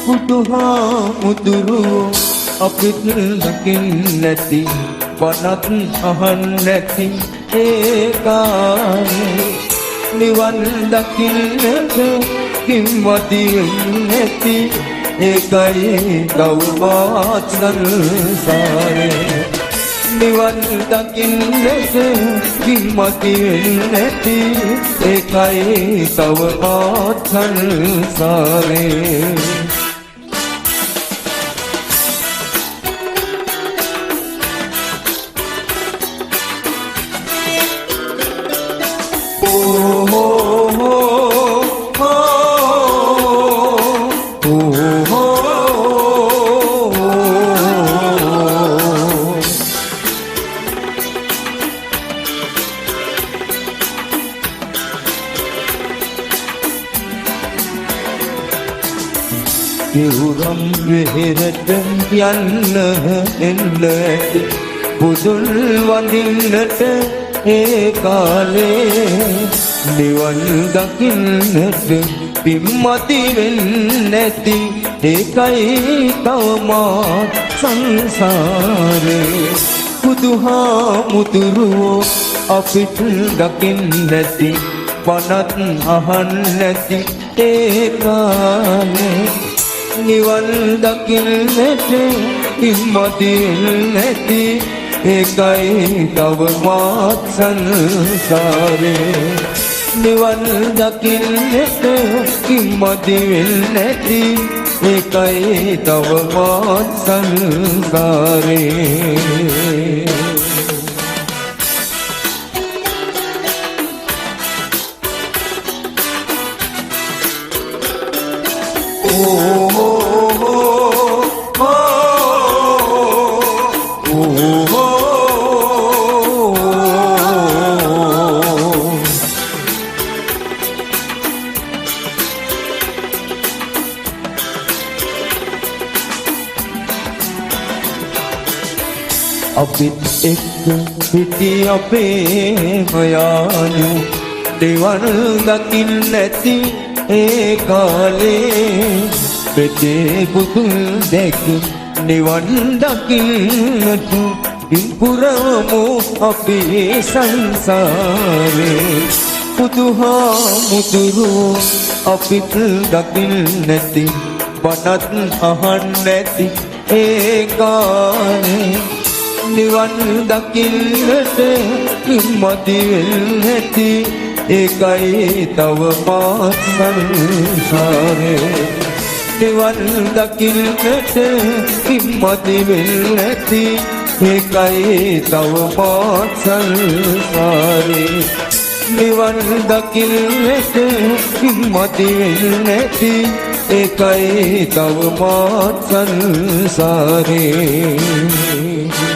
බුදුහාමුදුරුවෝ අපිට දකින්න නැති වනත් අහන්න නැති ඒ කාලේ නිවන් දකින්නට කිම්වති නැති ඒකයි තවමත් සංසාරේ නිවන් දකින්නට කිම්වති නැති ඒකයි තවමත් සංසාරේ යුරම් වෙහෙරට යන්න එන්න ඇති බුදුන් වඳින්නට ඒ කාලේ නිවන් දකින්නට පින්මති වෙන්නේ නැති ඒකයි තවමත් සංසාරේ බුදුහාමුදුරුවෝ අපිට දකින්න නැති වනත් අහන්න නැති ඒ කාලේ නිවන් දකින්නට හිම්මති නැති ඒකයි තවමත් සංසාරේ නිවන් දකින්නට හිම්මති නැති ඒකයි තවමත් සංසාරේ අපිත් එක්ක හිටි අපේ මයාලු නිවන් දකින්න නැති ඒ කාලේ පෙතේ පුතුල් දැක නිවන් දකින්නට ඉම්පුරමු අපේ සංසාරේ බුදුහාමුදුරුවෝ අපිට දකින්න නැති වනත් අහන්න නැති ඒ කාලේ නිවන් දකින්නට කිම්මති නැති ඒකයි තවමත් සංසාරේ නිවන් දකින්නට කිම්මති නැති ඒකයි තවමත් සංසාරේ නිවන් දකින්නට කිම්මති නැති ඒකයි තවමත් සංසාරේ